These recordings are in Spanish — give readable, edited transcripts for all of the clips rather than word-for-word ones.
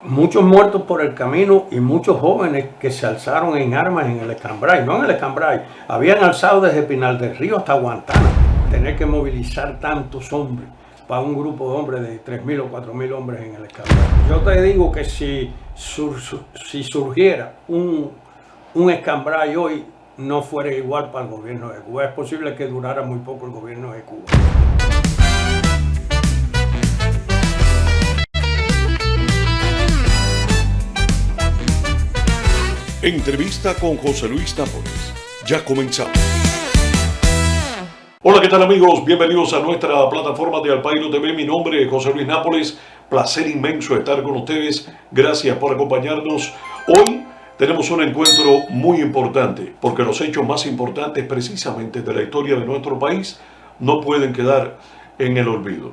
muchos muertos por el camino y muchos jóvenes que se alzaron en armas en el Escambray, no en el Escambray, habían alzado desde Pinal del Río hasta Guantánamo. Tener que movilizar tantos hombres para un grupo de hombres de 3.000 o 4.000 hombres en el Escambray. Yo te digo que si surgiera un Escambray hoy, no fuera igual para el gobierno de Cuba. Es posible que durara muy poco el gobierno de Cuba. Entrevista con José Luis Nápoles. Ya comenzamos. Hola, ¿qué tal amigos? Bienvenidos a nuestra plataforma de Alpairo TV. Mi nombre es José Luis Nápoles. Placer inmenso estar con ustedes. Gracias por acompañarnos. Hoy tenemos un encuentro muy importante, porque los hechos más importantes precisamente de la historia de nuestro país no pueden quedar en el olvido.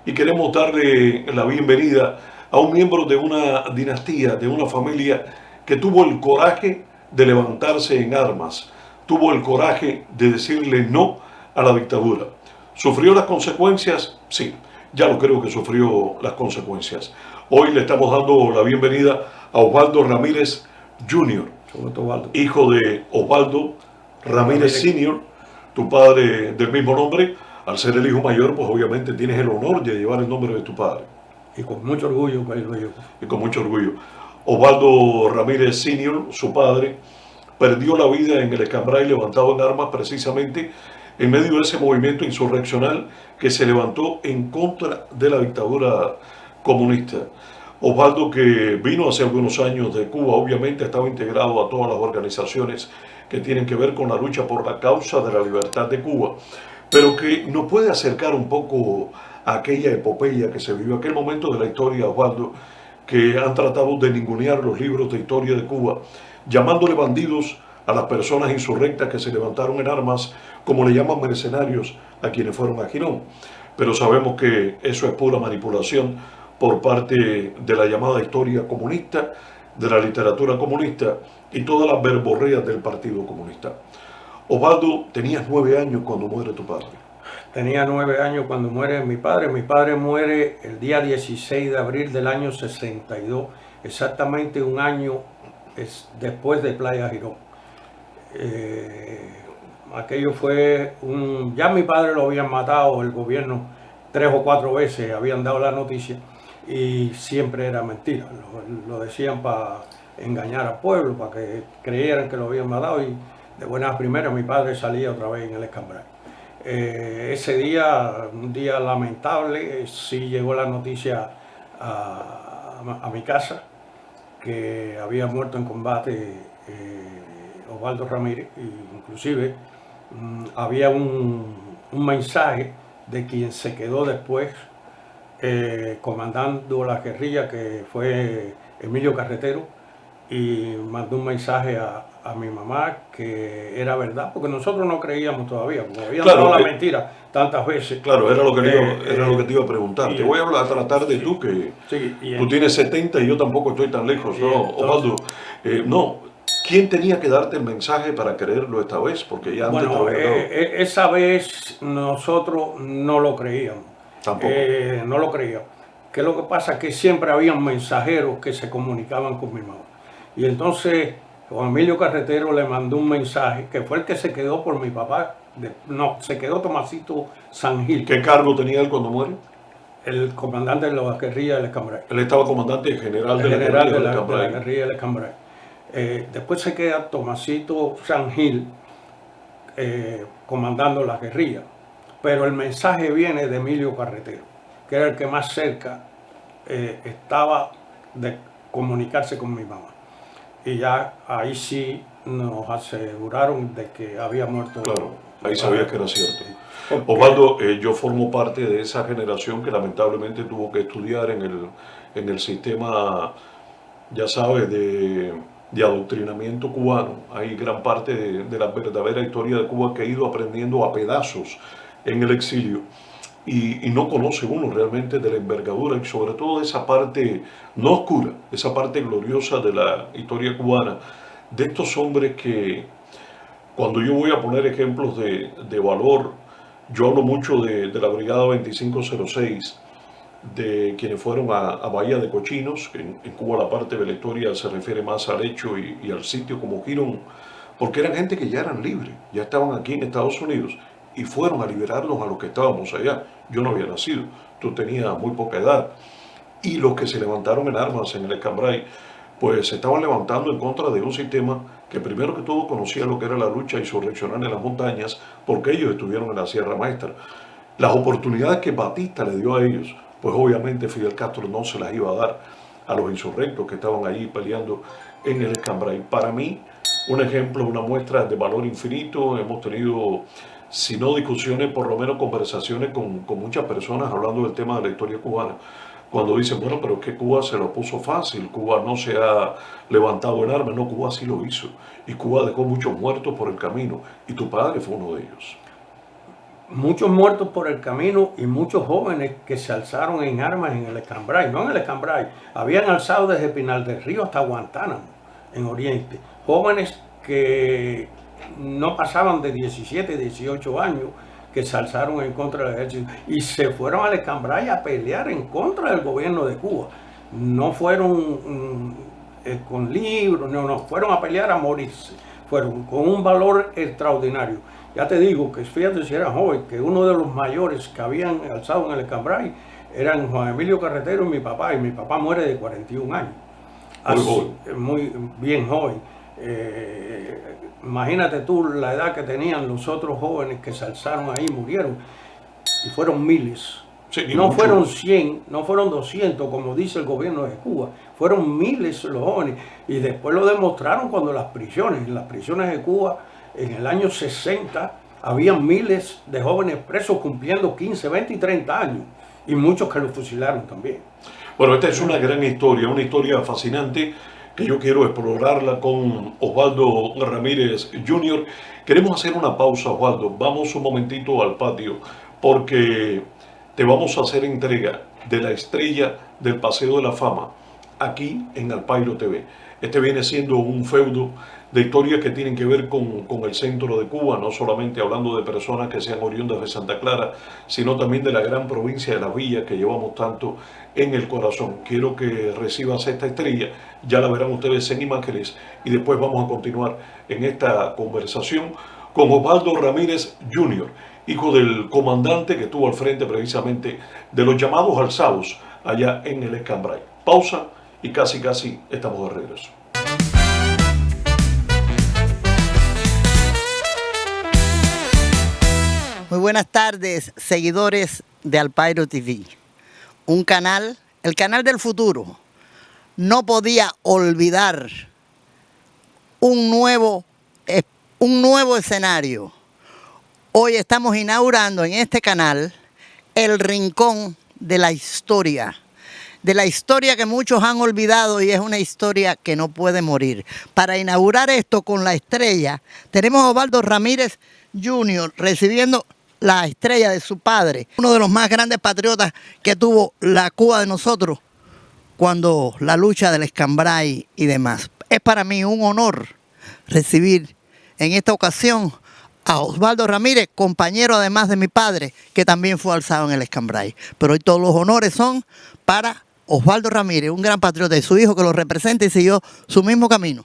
Y queremos darle la bienvenida a un miembro de una dinastía, de una familia que tuvo el coraje de levantarse en armas, tuvo el coraje de decirle no a la dictadura. ¿Sufrió las consecuencias? Sí, ya lo creo que sufrió las consecuencias. Hoy le estamos dando la bienvenida a Osvaldo Ramírez Jr., hijo de Osvaldo Ramírez Sr., tu padre del mismo nombre. Al ser el hijo mayor, pues obviamente tienes el honor de llevar el nombre de tu padre. Y con mucho orgullo que lo llevo. Y con mucho orgullo. Osvaldo Ramírez Sr., su padre, perdió la vida en el Escambray levantado en armas precisamente en medio de ese movimiento insurreccional que se levantó en contra de la dictadura comunista. Osvaldo, que vino hace algunos años de Cuba, obviamente estaba integrado a todas las organizaciones que tienen que ver con la lucha por la causa de la libertad de Cuba, pero que nos puede acercar un poco a aquella epopeya que se vivió, aquel momento de la historia, Osvaldo, que han tratado de ningunear los libros de historia de Cuba, llamándole bandidos a las personas insurrectas que se levantaron en armas, como le llaman mercenarios a quienes fueron a Girón. Pero sabemos que eso es pura manipulación por parte de la llamada historia comunista, de la literatura comunista y todas las verborreas del Partido Comunista. Osvaldo, tenías 9 años cuando muere tu padre. Tenía 9 años cuando muere mi padre. Mi padre muere el día 16 de abril del año 62, exactamente un año después de Playa Girón. Aquello fue ya mi padre lo habían matado, el gobierno 3 o 4 veces habían dado la noticia y siempre era mentira. Lo decían para engañar al pueblo, para que creyeran que lo habían matado, y de buenas primeras mi padre salía otra vez en el Escambray. Ese día, un día lamentable, sí llegó la noticia a mi casa que había muerto en combate Osvaldo Ramírez, e inclusive había un mensaje de quien se quedó después comandando la guerrilla, que fue Emilio Carretero, y mandó un mensaje a mi mamá que era verdad, porque nosotros no creíamos todavía, porque habían dado la mentira tantas veces. Claro, era lo que te iba a preguntar. Te voy a tratar de tú, que tú tienes 70 y yo tampoco estoy tan lejos, ¿no, Osvaldo? ¿Quién tenía que darte el mensaje para creerlo esta vez? Porque ya antes te había dado. Esa vez nosotros no lo creíamos. Tampoco. No lo creíamos. ¿Qué lo que pasa? Que siempre habían mensajeros que se comunicaban con mi mamá. Y entonces Juan Emilio Carretero le mandó un mensaje, que fue el que se quedó por mi papá. Se quedó Tomasito Sangil. ¿Qué cargo tenía él cuando muere? El comandante de la guerrilla del Escambray. Él estaba comandante general de la guerrilla del Escambray. Después se queda Tomasito Sangil comandando la guerrilla. Pero el mensaje viene de Emilio Carretero, que era el que más cerca estaba de comunicarse con mi mamá. Y ya ahí sí nos aseguraron de que había muerto. Claro, ahí sabía que era cierto. Osvaldo, yo formo parte de esa generación que lamentablemente tuvo que estudiar en el sistema, ya sabes, de adoctrinamiento cubano. Hay gran parte de la verdadera historia de Cuba que he ido aprendiendo a pedazos en el exilio. Y no conoce uno realmente de la envergadura y sobre todo de esa parte no oscura, esa parte gloriosa de la historia cubana, de estos hombres que, cuando yo voy a poner ejemplos de valor, yo hablo mucho de la Brigada 2506, de quienes fueron a Bahía de Cochinos. En Cuba la parte de la historia se refiere más al hecho y al sitio como Girón, porque eran gente que ya eran libres, ya estaban aquí en Estados Unidos y fueron a liberarnos a los que estábamos allá. Yo no había nacido, tú tenías muy poca edad. Y los que se levantaron en armas en el Escambray, pues se estaban levantando en contra de un sistema que primero que todo conocía lo que era la lucha insurreccional en las montañas, porque ellos estuvieron en la Sierra Maestra. Las oportunidades que Batista le dio a ellos, pues obviamente Fidel Castro no se las iba a dar a los insurrectos que estaban allí peleando en el Escambray. Para mí, un ejemplo, una muestra de valor infinito. Hemos tenido, si no discusiones, por lo menos conversaciones con muchas personas hablando del tema de la historia cubana. Cuando dicen, bueno, pero es que Cuba se lo puso fácil, Cuba no se ha levantado en armas. No, Cuba sí lo hizo. Y Cuba dejó muchos muertos por el camino. Y tu padre fue uno de ellos. Muchos muertos por el camino y muchos jóvenes que se alzaron en armas en el Escambray. No en el Escambray, habían alzado desde Pinal del Río hasta Guantánamo, en Oriente. Jóvenes que no pasaban de 17, 18 años, que se alzaron en contra del ejército y se fueron al Escambray a pelear en contra del gobierno de Cuba. No fueron con libros, no, fueron a pelear a morirse. Fueron con un valor extraordinario. Ya te digo que fíjate si eran joven, que uno de los mayores que habían alzado en el Escambray eran Juan Emilio Carretero y mi papá muere de 41 años. Muy bien joven. Imagínate tú la edad que tenían los otros jóvenes que se alzaron ahí, murieron, y fueron miles. Sí, no fueron 100, no fueron 200 como dice el gobierno de Cuba, fueron miles los jóvenes, y después lo demostraron cuando en las prisiones de Cuba en el año 60 había miles de jóvenes presos cumpliendo 15, 20 y 30 años, y muchos que los fusilaron también. Bueno, esta es una gran historia, una historia fascinante que yo quiero explorarla con Osvaldo Ramírez Jr. Queremos hacer una pausa, Osvaldo. Vamos un momentito al patio porque te vamos a hacer entrega de la estrella del Paseo de la Fama aquí en Alpairo TV. Este viene siendo un feudo de historias que tienen que ver con el centro de Cuba, no solamente hablando de personas que sean oriundas de Santa Clara, sino también de la gran provincia de Las Villas que llevamos tanto en el corazón. Quiero que recibas esta estrella, ya la verán ustedes en imágenes y después vamos a continuar en esta conversación con Osvaldo Ramírez Jr., hijo del comandante que estuvo al frente precisamente de los llamados alzados allá en el Escambray. Pausa y casi estamos de regreso. Muy buenas tardes, seguidores de Alpairo TV, un canal, el canal del futuro. No podía olvidar un nuevo escenario. Hoy estamos inaugurando en este canal el rincón de la historia que muchos han olvidado, y es una historia que no puede morir. Para inaugurar esto con la estrella, tenemos a Osvaldo Ramírez Jr. recibiendo la estrella de su padre, uno de los más grandes patriotas que tuvo la Cuba de nosotros cuando la lucha del Escambray y demás. Es para mí un honor recibir en esta ocasión a Osvaldo Ramírez, compañero además de mi padre, que también fue alzado en el Escambray. Pero hoy todos los honores son para Osvaldo Ramírez, un gran patriota, y su hijo que lo representa y siguió su mismo camino.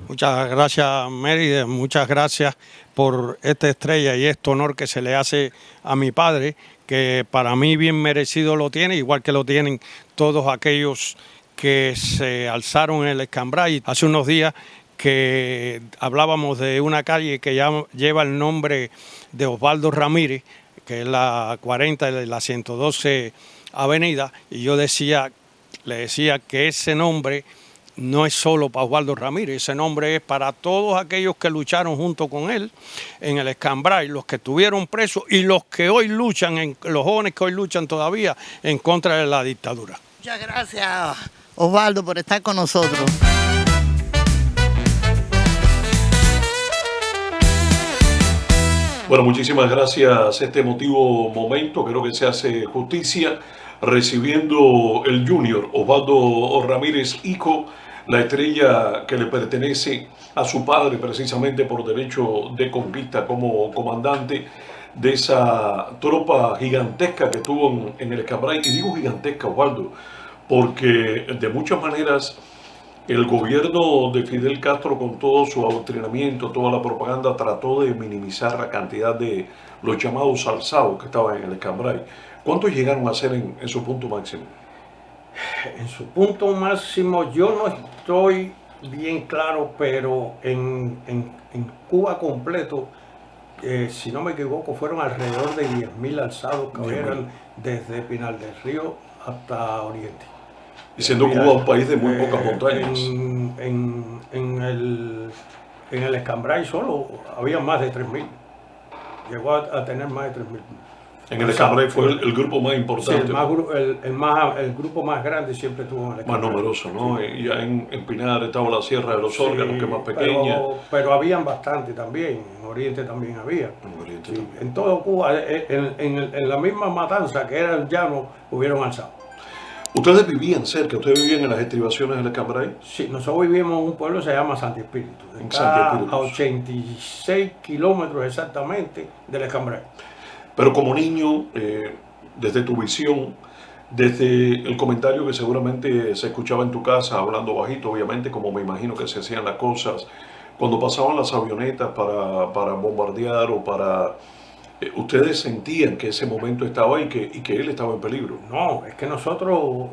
Muchas gracias, Mérida, muchas gracias por esta estrella y este honor que se le hace a mi padre, que para mí bien merecido lo tiene, igual que lo tienen todos aquellos que se alzaron en el Escambray. Hace unos días que hablábamos de una calle que ya lleva el nombre de Osvaldo Ramírez, que es la 40 de la 112 Avenida, y yo le decía que ese nombre no es solo para Osvaldo Ramírez, ese nombre es para todos aquellos que lucharon junto con él en el Escambray, los que estuvieron presos y los que hoy luchan, los jóvenes que hoy luchan todavía en contra de la dictadura. Muchas gracias, Osvaldo, por estar con nosotros. Bueno, muchísimas gracias. Este emotivo momento creo que se hace justicia recibiendo el Junior Osvaldo Ramírez, hijo, la estrella que le pertenece a su padre precisamente por derecho de conquista como comandante de esa tropa gigantesca que tuvo en el Escambray. Y digo gigantesca, Osvaldo, porque de muchas maneras el gobierno de Fidel Castro, con todo su adoctrinamiento, toda la propaganda, trató de minimizar la cantidad de los llamados alzados que estaban en el Escambray. ¿Cuántos llegaron a ser en su punto máximo? En su punto máximo, yo no estoy bien claro, pero en Cuba completo, si no me equivoco, fueron alrededor de 10.000 alzados que eran desde Pinar del Río hasta Oriente. Y siendo Cuba un país de muy pocas montañas. En el Escambray solo había más de 3.000. Llegó a tener más de 3.000. En el Escambray fue el grupo más importante. Sí, el grupo más grande siempre tuvo en el Escambray. Más numeroso, ¿no? Sí. Y ya en Pinar estaba la Sierra de los Órganos, que es más pequeña. Pero habían bastante también. En Oriente también había. En Oriente sí, también. En todo Cuba, en la misma matanza que era el llano, hubieron alzados. ¿Ustedes vivían cerca? ¿Ustedes vivían en las estribaciones del Escambray? Sí, nosotros vivíamos en un pueblo que se llama Santi Espíritu. A 86 kilómetros exactamente del Escambray. Pero como niño, desde tu visión, desde el comentario que seguramente se escuchaba en tu casa, hablando bajito, obviamente, como me imagino que se hacían las cosas, cuando pasaban las avionetas para bombardear o para... ¿Ustedes sentían que ese momento estaba y que él estaba en peligro? No, es que nosotros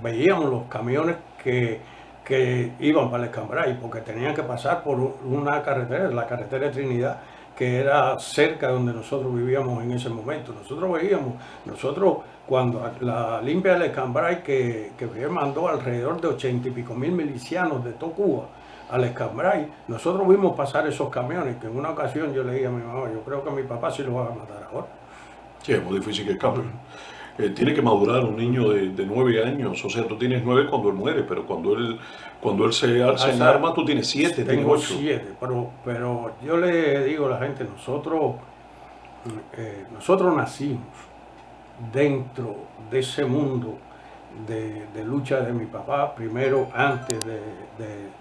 veíamos los camiones que iban para el Escambray, porque tenían que pasar por una carretera, la carretera de Trinidad, que era cerca de donde nosotros vivíamos en ese momento. Nosotros cuando la limpia del Escambray, que mandó alrededor de 80 y pico mil milicianos de toda Cuba al Escambray, nosotros vimos pasar esos camiones, que en una ocasión yo le dije a mi mamá, yo creo que a mi papá sí lo va a matar ahora. Sí, es muy difícil que escape. Tiene que madurar un niño de 9 años, o sea, tú tienes 9 cuando él muere, pero cuando él se alza en armas, tú tienes 7, tienes 8. 7, pero yo le digo a la gente, nosotros nacimos dentro de ese mundo de lucha de mi papá, primero antes de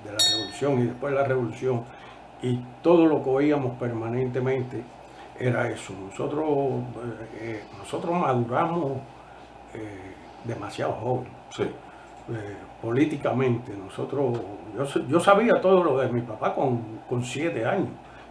la revolución y después de la revolución, y todo lo que oíamos permanentemente era eso. Nosotros maduramos demasiado jóvenes. Sí. Políticamente, yo sabía todo lo de mi papá con 7 años,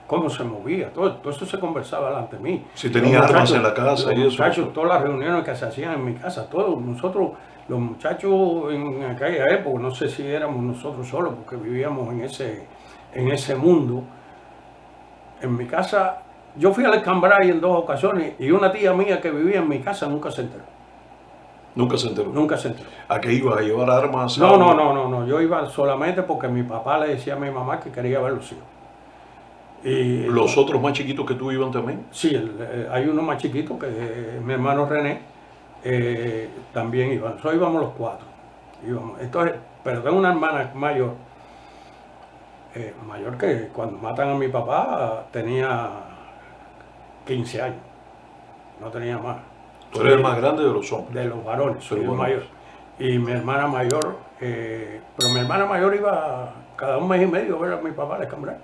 cómo se movía, todo eso se conversaba delante de mí. Si tenía armas en la casa y eso. Muchachos, todas las reuniones que se hacían en mi casa, todos nosotros, los muchachos en aquella época, no sé si éramos nosotros solos porque vivíamos en ese mundo. En mi casa, yo fui al Escambray en 2 ocasiones y una tía mía que vivía en mi casa nunca se enteró. ¿Nunca se enteró? Nunca se enteró. ¿A qué ibas? ¿A llevar armas? No. Yo iba solamente porque mi papá le decía a mi mamá que quería ver los hijos. Y, ¿Los otros más chiquitos que tú iban también? Sí, hay uno más chiquito que mi hermano René también iba. Nosotros íbamos los 4. Entonces, pero tengo una hermana mayor que cuando matan a mi papá tenía 15 años. No tenía más. Tú eres el más grande de los hombres. De los varones, soy el mayor. Y mi hermana mayor, pero mi hermana mayor iba cada 1 mes y medio a ver a mi papá al Escambray.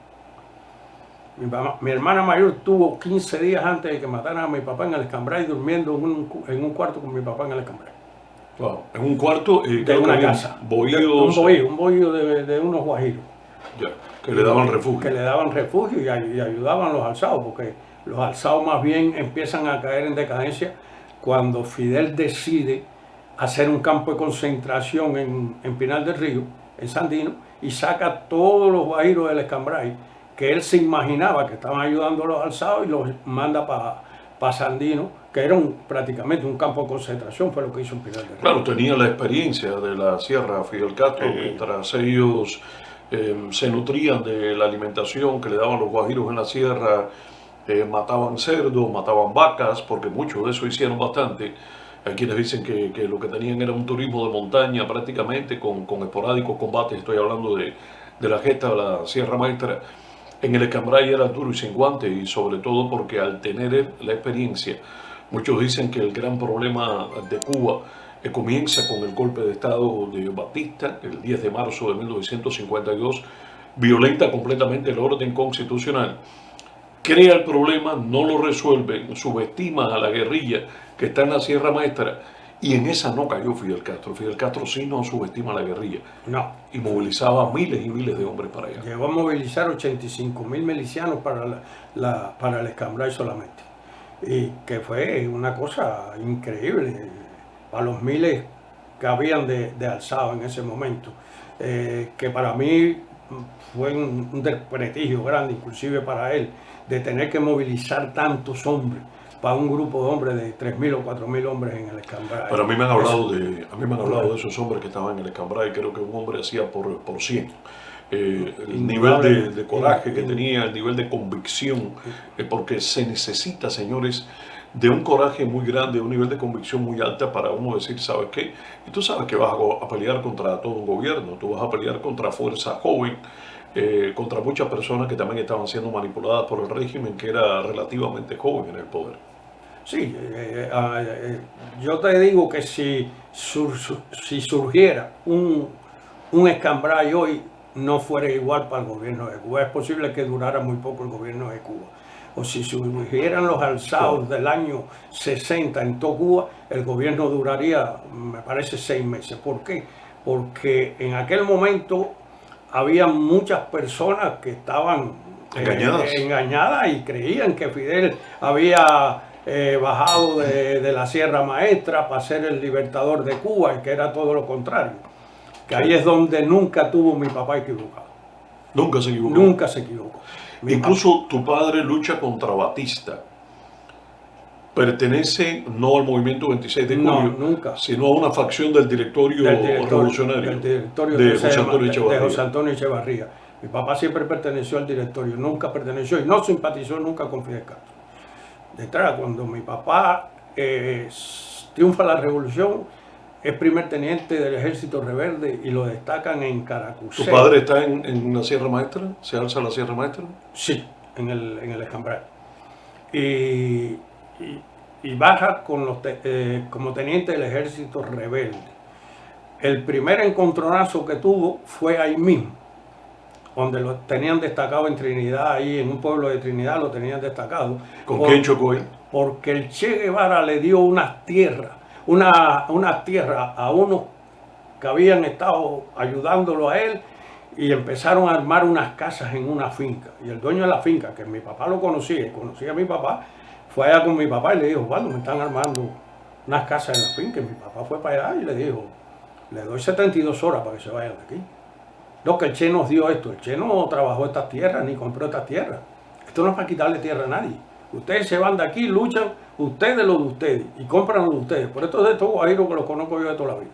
Mi hermana mayor tuvo 15 días antes de que mataran a mi papá en el Escambray durmiendo en un cuarto con mi papá en el Escambray. Wow. En un cuarto de una casa. Un bohío de unos guajiros. Ya, que le daban refugio. Que le daban refugio y ayudaban a los alzados, porque los alzados más bien empiezan a caer en decadencia cuando Fidel decide hacer un campo de concentración en Pinar del Río, en Sandino, y saca todos los guajiros del Escambray, que él se imaginaba que estaban ayudando a los alzados, y los manda para Sandino, que era prácticamente un campo de concentración, fue lo que hizo en Pinar del Río. Claro, tenía la experiencia de la sierra Fidel Castro, mientras ellos se nutrían de la alimentación que le daban los guajiros en la sierra, mataban cerdos, mataban vacas, porque muchos de eso hicieron bastante. Hay quienes dicen que lo que tenían era un turismo de montaña prácticamente, con esporádicos combates. Estoy hablando de la gesta de la Sierra Maestra. En el Escambray era duro y sin guantes, y sobre todo porque al tener la experiencia, muchos dicen que el gran problema de Cuba comienza con el golpe de Estado de Batista, el 10 de marzo de 1952, violenta completamente el orden constitucional. crea el problema, no lo resuelve, subestima a la guerrilla que está en la Sierra Maestra, y en esa no cayó Fidel Castro. Fidel Castro sí no subestima a la guerrilla No. y movilizaba miles y miles de hombres para allá. Llegó a movilizar 85.000 milicianos para el Escambray solamente. Y que fue una cosa increíble para los miles que habían de alzado en ese momento. Que para mí fue un desprestigio grande, inclusive para él, de tener que movilizar tantos hombres para un grupo de hombres de 3.000 o 4.000 hombres en el Escambray. Pero a mí me han hablado de esos hombres que estaban en el Escambray. Creo que un hombre hacía por 100. El nivel de coraje que tenía, el nivel de convicción, porque se necesita, señores, de un coraje muy grande, un nivel de convicción muy alta para uno decir, ¿sabes qué? Y tú sabes que vas a pelear contra todo un gobierno, tú vas a pelear contra fuerza joven, contra muchas personas que también estaban siendo manipuladas por el régimen, que era relativamente joven en el poder. Sí, yo te digo que si surgiera un Escambray hoy, no fuera igual para el gobierno de Cuba. Es posible que durara muy poco el gobierno de Cuba. O si surgieran los alzados del año 60 en toda Cuba, el gobierno duraría, me parece, 6 meses. ¿Por qué? Porque en aquel momento había muchas personas que estaban engañadas y creían que Fidel había bajado de la Sierra Maestra para ser el libertador de Cuba, y que era todo lo contrario. Que ahí es donde nunca tuvo mi papá equivocado. Nunca se equivocó. Nunca se equivocó. Incluso tu padre lucha contra Batista. Pertenece no al movimiento 26 de julio, nunca, sino a una facción del directorio revolucionario del directorio de José Antonio Echevarría. Mi papá siempre perteneció al directorio, nunca perteneció y no simpatizó nunca con Fidel Castro. Detrás, cuando mi papá triunfa la revolución, es primer teniente del ejército rebelde y lo destacan en Caracusé. ¿Tu padre está en la Sierra Maestra? ¿Se alza la Sierra Maestra? Sí, en el Escambray. Y baja como teniente del ejército rebelde. El primer encontronazo que tuvo fue ahí mismo, donde lo tenían destacado en Trinidad, ahí en un pueblo de Trinidad lo tenían destacado. ¿Con quién chocó él? Porque el Che Guevara le dio unas tierras a unos que habían estado ayudándolo a él, y empezaron a armar unas casas en una finca. Y el dueño de la finca, que mi papá lo conocía y conocía a mi papá, fue allá con mi papá y le dijo, bueno, me están armando unas casas en la finca. Y mi papá fue para allá y le dijo, le doy 72 horas para que se vayan de aquí. No, que el Che nos dio esto. El Che no trabajó estas tierras ni compró estas tierras. Esto no es para quitarle tierra a nadie. Ustedes se van de aquí, luchan ustedes lo de ustedes y compran lo de ustedes. Por esto de estos guajiros que los conozco yo de toda la vida.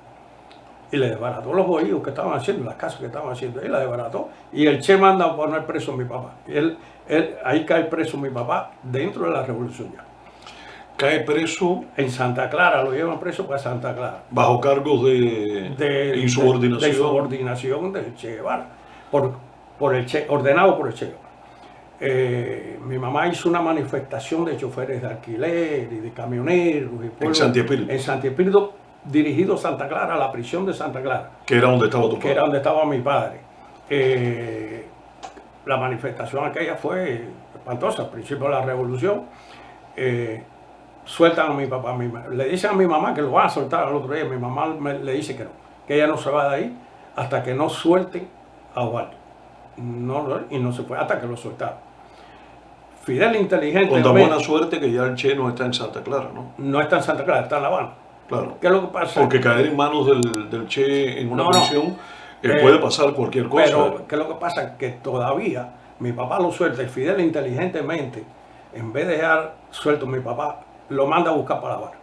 Y le desbarató los bohíos que estaban haciendo, las casas que estaban haciendo. Y la desbarató. Y el Che manda a poner preso a mi papá. Y ahí cae preso mi papá dentro de la revolución ya. Cae preso en Santa Clara, lo llevan preso para Santa Clara. Bajo cargos de insubordinación. De insubordinación del Che Guevara. Por el Che, ordenado por el Che Guevara. Mi mamá hizo una manifestación de choferes de alquiler y de camioneros. Y en Santi Espíritu. En Santi Espíritu, dirigido a Santa Clara, a la prisión de Santa Clara. Que era donde estaba tu padre. Que era donde estaba mi padre. La manifestación aquella fue espantosa, al principio de la revolución. Sueltan a mi papá, le dicen a mi mamá que lo van a soltar al otro día. Mi mamá le dice que no, que ella no se va de ahí hasta que no suelten a Osvaldo. Y no se fue hasta que lo soltaron. Fidel inteligentemente... Con tan buena suerte que ya el Che no está en Santa Clara, ¿no? No está en Santa Clara, está en La Habana. Claro. ¿Qué es lo que pasa? Porque caer en manos del Che en una prisión puede pasar cualquier cosa. Pero ¿qué es lo que pasa? Que todavía mi papá lo suelta y Fidel inteligentemente, en vez de dejar suelto a mi papá, lo manda a buscar para La Habana.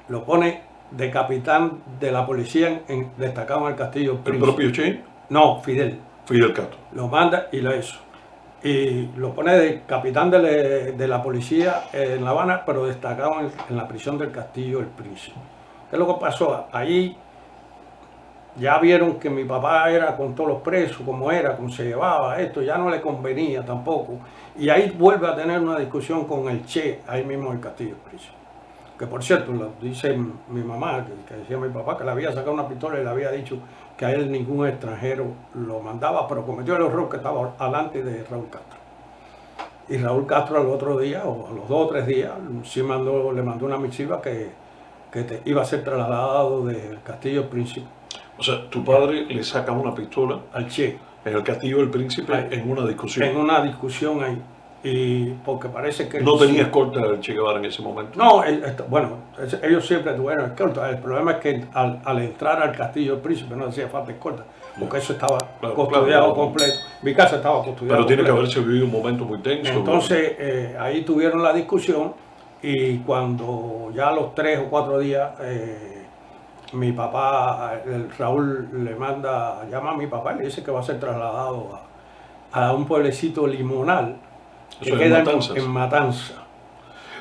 Lo pone de capitán de la policía destacado en el Castillo Príncipe. ¿El propio Che? No, Fidel. Fidel Castro. Lo manda y lo hizo. Y lo pone de capitán de la policía en La Habana, pero destacado en la prisión del Castillo del Príncipe. ¿Qué es lo que pasó? Ahí ya vieron que mi papá era con todos los presos, como se llevaba, esto ya no le convenía tampoco. Y ahí vuelve a tener una discusión con el Che, ahí mismo en el Castillo del Príncipe. Que por cierto, lo dice mi mamá, que decía mi papá, que le había sacado una pistola y le había dicho que a él ningún extranjero lo mandaba, pero cometió el error que estaba alante de Raúl Castro. Y Raúl Castro al otro día, o a los 2 o 3 días, sí le mandó una misiva que iba a ser trasladado del Castillo del Príncipe O sea, tu padre le saca una pistola al Che, en el Castillo del Príncipe Ahí. en una discusión. en una discusión ahí. Y porque parece que... No tenía escolta el Che Guevara en ese momento. No, bueno, ellos siempre tuvieron escolta. El problema es que al entrar al Castillo del Príncipe no hacía falta escolta, porque eso estaba custodiado claro. completo. Mi casa estaba custodiada. Pero tiene que completo. haberse vivido un momento muy tenso. Entonces, ahí tuvieron la discusión y cuando ya a los 3 o 4 días, mi papá, Raúl llama a mi papá y le dice que va a ser trasladado a un pueblecito limonal que Eso es queda Matanzas. en Matanza.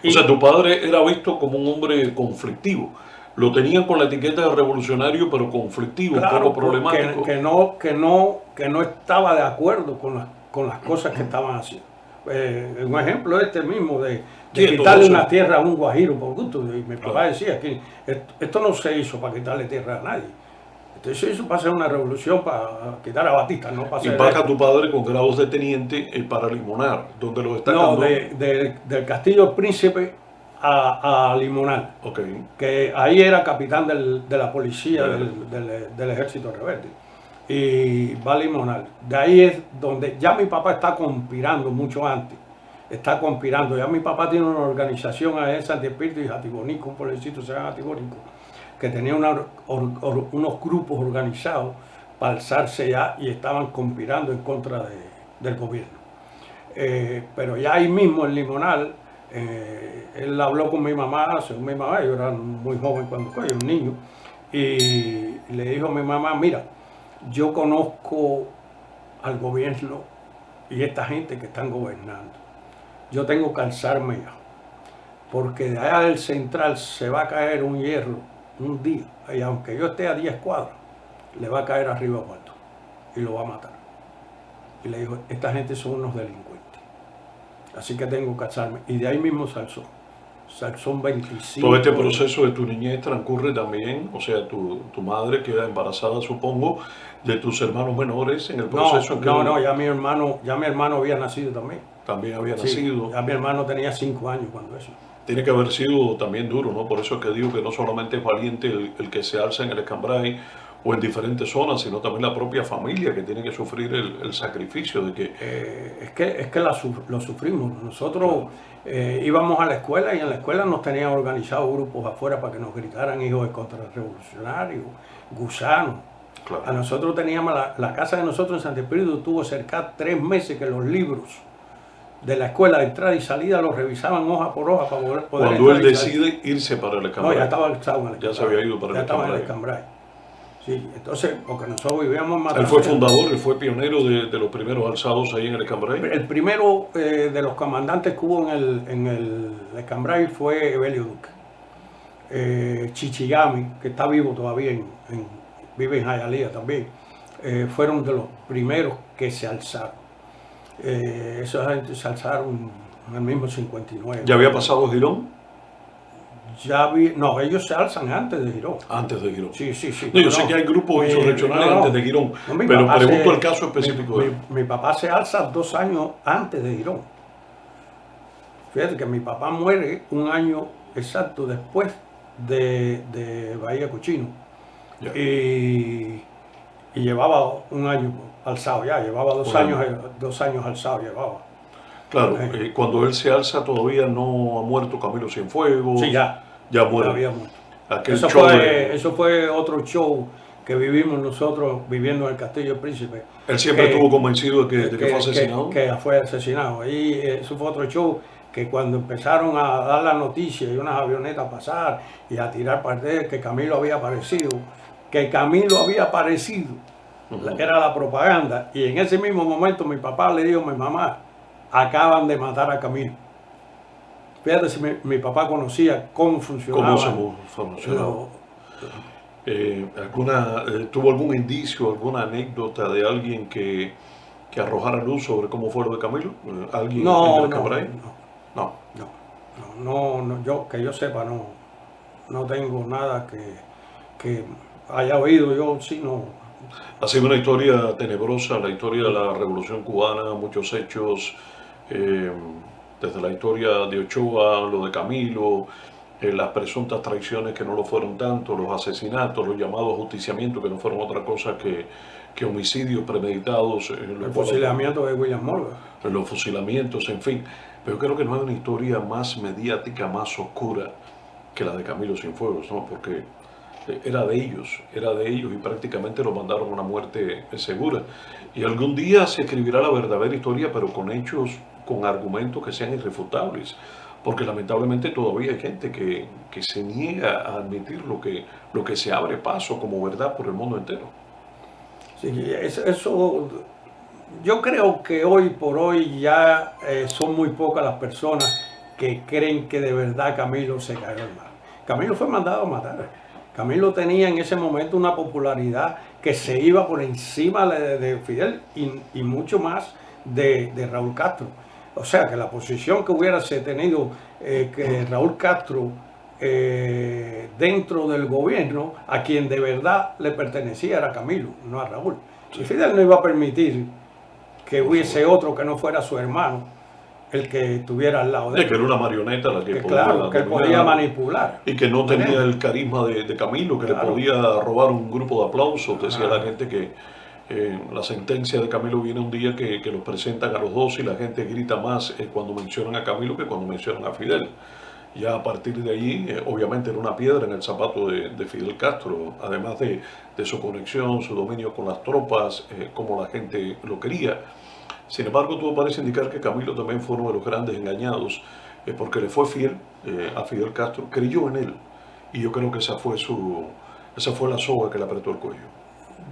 O sea, tu padre era visto como un hombre conflictivo. Lo tenían con la etiqueta de revolucionario, pero conflictivo, Claro, un poco problemático. que no estaba de acuerdo con las cosas que estaban haciendo. Un ejemplo este mismo de Sí, quitarle entonces- una tierra a un guajiro por gusto. Y mi papá Claro. decía que esto no se hizo para quitarle tierra a nadie. Esto se hizo para hacer una revolución, para quitar a Batista, no para Y hacer... baja tu padre con grados de teniente para Limonar, donde lo destacan. No, del Castillo del Príncipe a Limonal, Ok. que ahí era capitán de la policía Bueno. del ejército rebelde. Y va a Limonal. De ahí es donde ya mi papá está conspirando mucho antes. Está conspirando. Ya mi papá tiene una organización allá en Santi Espíritu y Jatibonico, un pueblecito se llama Jatibonico, que tenía unos grupos organizados para alzarse ya y estaban conspirando en contra del gobierno. Pero ya ahí mismo en Limonal, él habló con mi mamá, según mi mamá, yo era muy joven cuando fue, un niño, y le dijo a mi mamá, mira, yo conozco al gobierno y esta gente que están gobernando. Yo tengo que alzarme ya, porque de allá del central se va a caer un hierro un día, y aunque yo esté a 10 cuadras, le va a caer arriba a Puerto y lo va a matar. Y le dijo, esta gente son unos delincuentes, así que tengo que alzarme. Y de ahí mismo se alzó. Son 25. Todo este proceso de tu niñez transcurre también, o sea, tu madre queda embarazada, supongo, de tus hermanos menores en el proceso en que No, ya mi hermano había nacido también. también había Sí, nacido. ya mi hermano tenía 5 años cuando eso. Tiene que haber sido también duro, ¿no? Por eso es que digo que no solamente es valiente el que se alza en el Escambray o en diferentes zonas, sino también la propia familia que tiene que sufrir el sacrificio de que... Es que lo sufrimos. Nosotros íbamos a la escuela y en la escuela nos tenían organizados grupos afuera para que nos gritaran hijos de contrarrevolucionarios, gusanos. Claro. A nosotros teníamos, la casa de nosotros en Santi Espíritu tuvo cerca 3 meses que los libros de la escuela de entrada y salida los revisaban hoja por hoja para poder Cuando él entrar y salir. decide irse para el No, Escambray. ya estaba alzado en el Ya se Escambray. había ido para el Ya estaba en el Escambray. Escambray. Sí, entonces, porque nosotros vivíamos en Él fue Matanzas. fundador, él fue pionero de los primeros alzados ahí en el Escambray. El primero de los comandantes que hubo en el Escambray fue Evelio Duque. Chichigami, que está vivo todavía, vive en Hialeah también, fueron de los primeros que se alzaron. Esa gente se alzaron en el mismo 59. ¿Ya había pasado Girón? No, ellos se alzan antes de Girón. Antes de Girón. Sí. No, yo sé que hay grupos insurreccionales antes de Girón, mi pero papá pregunto el caso específico de él. Mi papá se alza 2 años antes de Girón. Fíjate que mi papá muere un año exacto después de Bahía Cochino. Ya. Y llevaba un año alzado ya, llevaba 2 Un años, año. 2 años alzado llevaba. Claro, cuando él se alza todavía no ha muerto Camilo Cienfuegos. Sí, ya muere. había muerto. Aquel Eso show fue otro show que vivimos nosotros viviendo en el Castillo del Príncipe. Él siempre que- estuvo convencido de que fue asesinado. Que fue asesinado. Y eso fue otro show que cuando empezaron a dar la noticia y unas avionetas a pasar y a tirar partes que Camilo había aparecido, era la propaganda. Y en ese mismo momento mi papá le dijo a mi mamá, acaban de matar a Camilo. Fíjate si mi papá conocía cómo funcionaba. ¿Cómo se funcionaba? ¿Tuvo algún indicio, alguna anécdota de alguien que arrojara luz sobre cómo fue lo de Camilo? ¿Alguien en el Escambray? No. Yo que yo sepa, no tengo nada que haya oído yo, sí, no. Ha sido una historia tenebrosa, la historia de la Revolución Cubana, muchos hechos eh, desde la historia de Ochoa, lo de Camilo, las presuntas traiciones que no lo fueron tanto, los asesinatos, los llamados ajusticiamientos que no fueron otra cosa que homicidios premeditados, El fusilamiento de William Morgan. los fusilamientos, en fin. Pero creo que no hay una historia más mediática, más oscura que la de Camilo Cienfuegos, ¿no? Porque era de ellos y prácticamente lo mandaron a una muerte segura. Y algún día se escribirá la verdadera historia, pero con hechos, con argumentos que sean irrefutables. Porque lamentablemente todavía hay gente que se niega a admitir lo que se abre paso como verdad por el mundo entero. Sí, eso yo creo que hoy por hoy ya son muy pocas las personas que creen que de verdad Camilo se cayó al mar. Camilo fue mandado a matar. Camilo tenía en ese momento una popularidad que se iba por encima de Fidel y mucho más de Raúl Castro. O sea que la posición que hubiese tenido que Raúl Castro dentro del gobierno, a quien de verdad le pertenecía era Camilo, no a Raúl. Y Fidel no iba a permitir que hubiese otro que no fuera su hermano el que estuviera al lado de él. Que era una marioneta la que podía, claro, que él podía manipular. Y que no tenía el carisma de Camilo, que claro, le podía robar un grupo de aplausos. Decía la gente que la sentencia de Camilo viene un día que los presentan a los dos y la gente grita más cuando mencionan a Camilo que cuando mencionan a Fidel. Ya a partir de allí, obviamente era una piedra en el zapato de Fidel Castro, además de su conexión, su dominio con las tropas, como la gente lo quería. Sin embargo, todo parece indicar que Camilo también fue uno de los grandes engañados, porque le fue fiel a Fidel Castro, creyó en él, y yo creo que esa fue la soga que le apretó el cuello.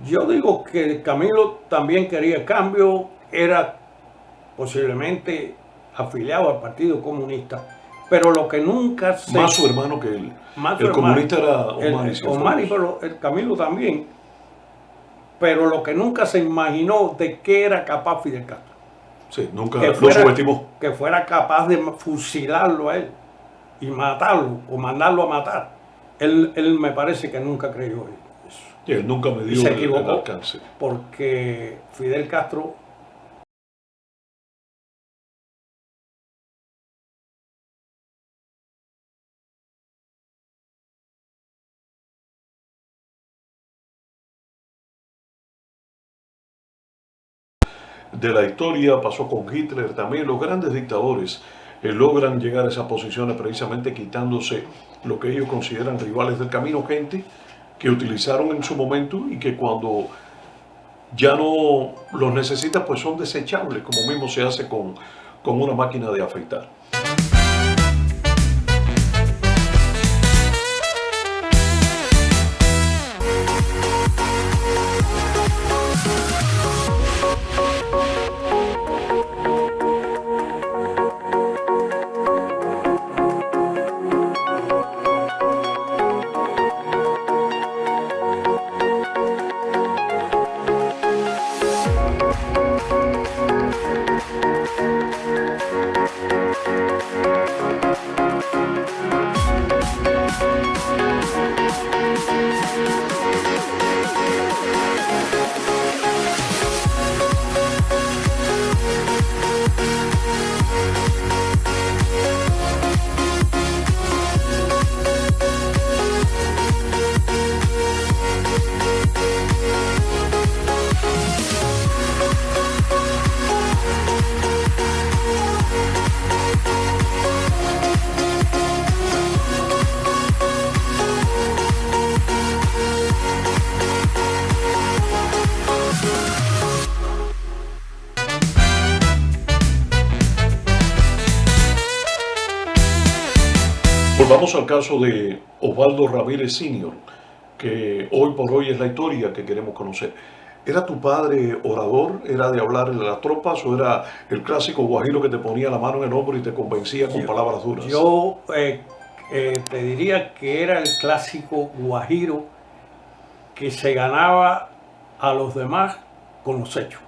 Yo digo que Camilo también quería cambio, era posiblemente afiliado al Partido Comunista, pero lo que nunca se... Más su hermano que él. El comunista era Omar y pero el Camilo también. Pero lo que nunca se imaginó de qué era capaz Fidel Castro. Sí, nunca lo subestimó. Que fuera capaz de fusilarlo a él y matarlo o mandarlo a matar. Él me parece que nunca creyó eso. Y él nunca me dio el alcance. Porque Fidel Castro de la historia, pasó con Hitler también. Los grandes dictadores logran llegar a esas posiciones precisamente quitándose lo que ellos consideran rivales del camino, gente que utilizaron en su momento y que cuando ya no los necesita pues son desechables, como mismo se hace con una máquina de afeitar. Volvamos al caso de Osvaldo Ramírez Sr., que hoy por hoy es la historia que queremos conocer. ¿Era tu padre orador? ¿Era de hablar en las tropas? ¿O era el clásico guajiro que te ponía la mano en el hombro y te convencía con palabras duras? Yo te diría que era el clásico guajiro que se ganaba a los demás con los hechos.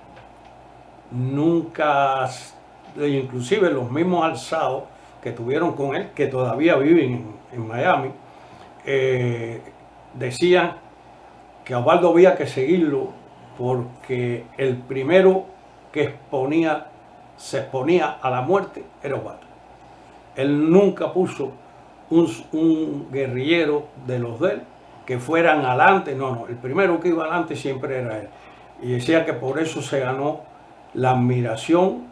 Nunca, inclusive los mismos alzados que tuvieron con él, que todavía viven en Miami, decían que a Osvaldo había que seguirlo porque el primero que exponía se exponía a la muerte era Osvaldo. Él nunca puso un guerrillero de los de él que fueran adelante, no, el primero que iba adelante siempre era él. Y decía que por eso se ganó la admiración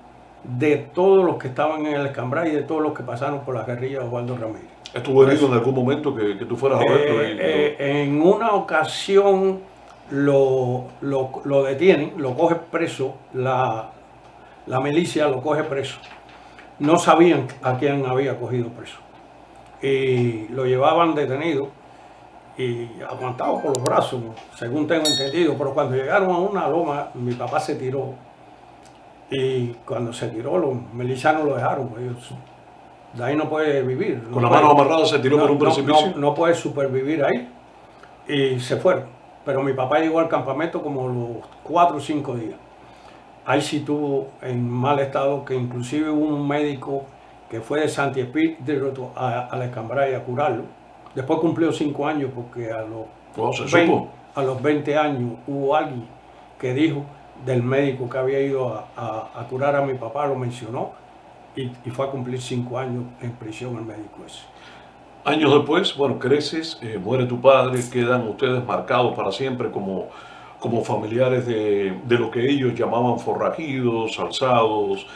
de todos los que estaban en el Escambray y de todos los que pasaron por la guerrilla de Osvaldo Ramírez. ¿Estuvo herido en algún momento que tú fueras a verlo? En una ocasión lo detienen, lo coge preso, la milicia lo coge preso. No sabían a quién había cogido preso. Y lo llevaban detenido y aguantado por los brazos, según tengo entendido. Pero cuando llegaron a una loma, mi papá se tiró. Y cuando se tiró, los milicianos lo dejaron. Ellos, de ahí no puede vivir. Con la mano amarrada se tiró por un precipicio. No puede supervivir ahí. Y se fueron. Pero mi papá llegó al campamento como los 4 o 5 días. Ahí sí estuvo en mal estado, que inclusive hubo un médico que fue de Santi Espíritu a la Escambray a curarlo. Después cumplió 5 años porque a los 20 años hubo alguien que dijo del médico que había ido a curar a mi papá, lo mencionó, y fue a cumplir 5 años en prisión el médico ese. Años después, bueno, creces, muere tu padre, quedan ustedes marcados para siempre como familiares de lo que ellos llamaban forrajidos, alzados,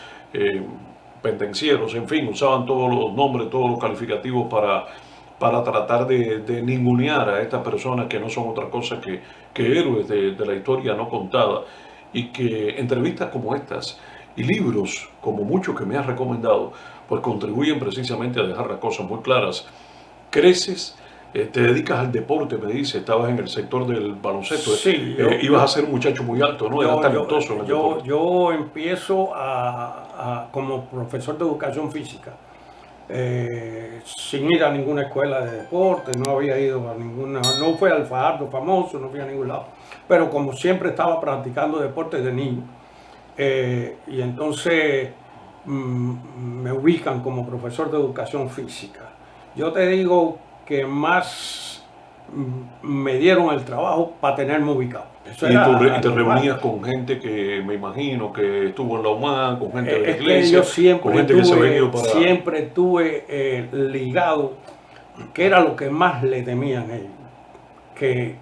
pendencieros, en fin, usaban todos los nombres, todos los calificativos para tratar de ningunear a estas personas que no son otra cosa que héroes de la historia no contada, y que entrevistas como estas y libros como muchos que me has recomendado, pues contribuyen precisamente a dejar las cosas muy claras. Creces, te dedicas al deporte, me dice, estabas en el sector del baloncesto. Sí, ibas a ser un muchacho muy alto, ¿no? Eras talentoso en el deporte. Yo empiezo como profesor de educación física, sin ir a ninguna escuela de deporte, no había ido a ninguna, no fue al Fajardo famoso, no fui a ningún lado, pero como siempre estaba practicando deporte de niño, y entonces me ubican como profesor de educación física. Yo te digo que más me dieron el trabajo para tenerme ubicado. Y te reunías con gente que me imagino que estuvo en la UMA, con gente de la iglesia, con gente que se ha venido para... Siempre estuve ligado, que era lo que más le temían ellos, que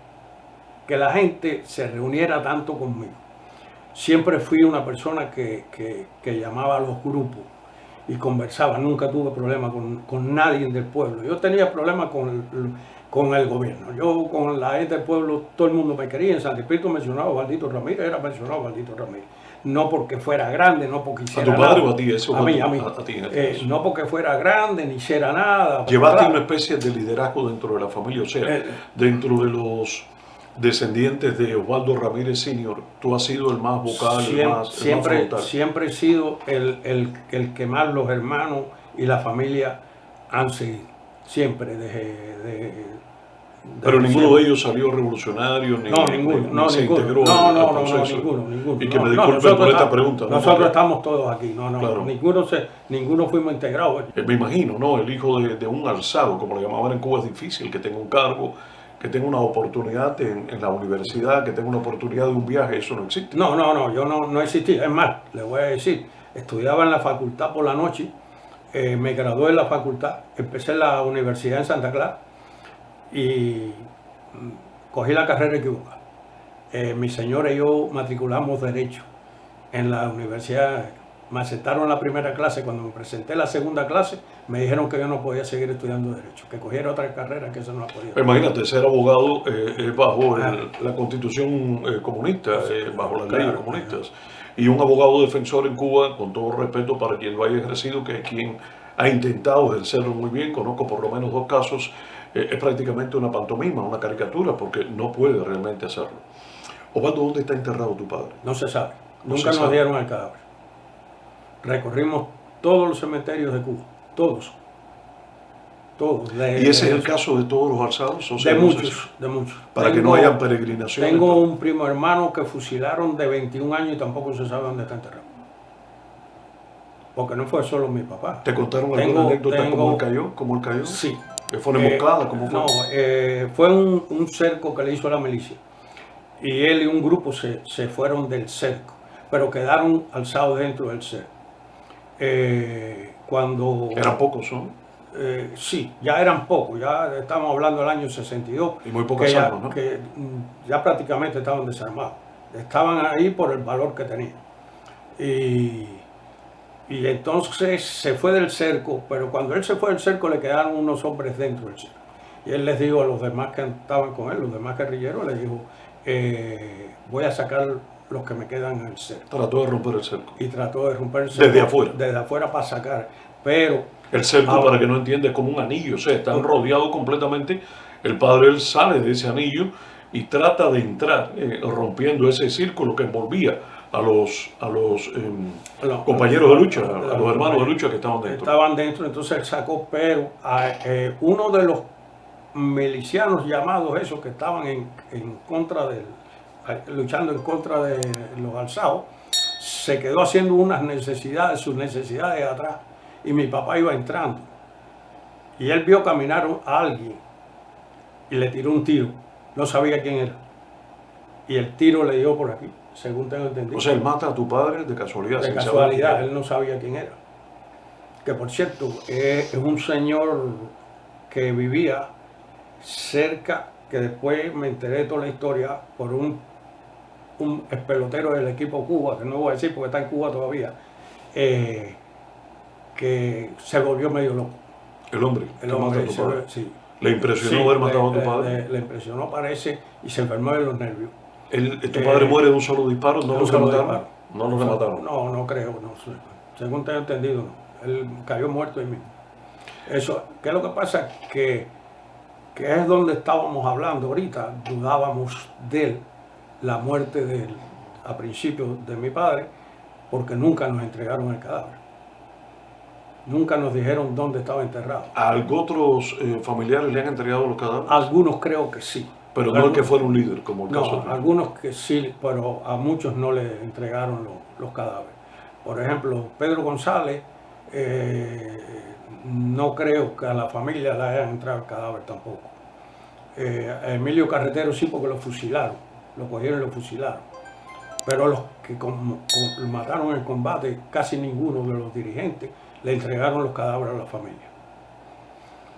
la gente se reuniera tanto conmigo. Siempre fui una persona que llamaba a los grupos y conversaba, nunca tuve problema con nadie del pueblo. Yo tenía problemas con el gobierno. Yo con la gente del pueblo, todo el mundo me quería. En Santi Espíritu mencionaba a Osvaldito Ramírez, era mencionado a Osvaldito Ramírez. No porque fuera grande, no porque hiciera nada. ¿A tu padre o a ti? Eso, a mí. A ti, no porque fuera grande, ni hiciera nada. Llevaste una especie de liderazgo dentro de la familia, o sea, dentro de los descendientes de Osvaldo Ramírez Sr., tú has sido el más vocal, el más frontal. Siempre he sido el que más los hermanos y la familia han seguido. Siempre, pero ninguno de ellos salió revolucionario, ninguno se integró ninguno. Y que me disculpen por esta pregunta. Nosotros estamos todos aquí, claro. ninguno fuimos integrados. Me imagino, ¿no? El hijo de un alzado, como le llamaban en Cuba, es difícil que tenga un cargo, que tenga una oportunidad en la universidad, que tenga una oportunidad de un viaje, eso no existe. Yo no existí. Es más, le voy a decir, estudiaba en la facultad por la noche, me gradué en la facultad, empecé en la universidad en Santa Clara y cogí la carrera equivocada. Mi señora y yo matriculamos Derecho en la universidad. Me aceptaron la primera clase. Cuando me presenté la segunda clase, me dijeron que yo no podía seguir estudiando Derecho, que cogiera otra carrera, que eso no la podía. Imagínate, ser abogado bajo la Constitución comunista, bajo las leyes comunistas. Y un abogado defensor en Cuba, con todo respeto para quien lo haya ejercido, que es quien ha intentado ejercerlo muy bien, conozco por lo menos 2 casos, es prácticamente una pantomima, una caricatura, porque no puede realmente hacerlo. Osvaldo, ¿dónde está enterrado tu padre? No se sabe. Nunca nos dieron el cadáver. Recorrimos todos los cementerios de Cuba, todos. ¿Y ese es el caso de todos los alzados? O sea, de muchos. Para que no hayan peregrinaciones. Tengo un primo hermano que fusilaron de 21 años y tampoco se sabe dónde está enterrado. Porque no fue solo mi papá. ¿Te contaron alguna anécdota cómo él cayó? Sí. ¿Fue una emboscada? ¿Cómo fue? No, fue un cerco que le hizo la milicia. Y él y un grupo se fueron del cerco, pero quedaron alzados dentro del cerco. Cuando... Eran pocos, ¿no? Sí, ya eran pocos, ya estamos hablando del año 62. Y muy pocas que ya, armas, ¿no? que ya prácticamente estaban desarmados. Estaban ahí por el valor que tenían. Y entonces se fue del cerco, pero cuando él se fue del cerco le quedaron unos hombres dentro del cerco. Y él les dijo a los demás que estaban con él, los demás guerrilleros, les dijo, voy a sacar los que me quedan en el cerco. Trató de romper el cerco. Y trató de romper el cerco. Desde afuera. Desde afuera para sacar. Pero... El cerco, para que no entienda, es como un anillo, o sea, están rodeados completamente. El padre, él sale de ese anillo y trata de entrar, rompiendo ese círculo que envolvía a los compañeros de lucha, a los hermanos de lucha que estaban dentro. Estaban dentro, entonces él sacó, pero uno de los milicianos llamados esos que estaban en contra luchando en contra de los alzados, se quedó haciendo sus necesidades atrás, y mi papá iba entrando. Y él vio caminar a alguien y le tiró un tiro. No sabía quién era. Y el tiro le dio por aquí, según tengo entendido. O sea, él mata a tu padre de casualidad. De casualidad, él no sabía quién era. Que por cierto, es un señor que vivía cerca, que después me enteré de toda la historia, por un pelotero del equipo Cuba, que no voy a decir porque está en Cuba todavía, que se volvió medio loco. El hombre Sí. ¿Le impresionó haber matado a tu padre? Le impresionó, parece, y se enfermó de los nervios. ¿Tu padre muere de un solo disparo? ¿No lo remataron? No lo remataron. No creo, no sé. Según tengo entendido, no. Él cayó muerto ahí mismo. Eso, ¿qué es lo que pasa? Que es donde estábamos hablando ahorita, dudábamos de él, la muerte de él, a principio de mi padre, porque nunca nos entregaron el cadáver. Nunca nos dijeron dónde estaba enterrado. ¿A otros familiares le han entregado los cadáveres? Algunos creo que sí. Pero no es que fuera un líder, como el caso de... algunos que sí, pero a muchos no le entregaron los cadáveres. Por ejemplo, Pedro González, no creo que a la familia le hayan entregado el cadáver tampoco. A Emilio Carretero sí, porque lo fusilaron, lo cogieron y lo fusilaron. Pero los que mataron en el combate, casi ninguno de los dirigentes le entregaron los cadáveres a la familia.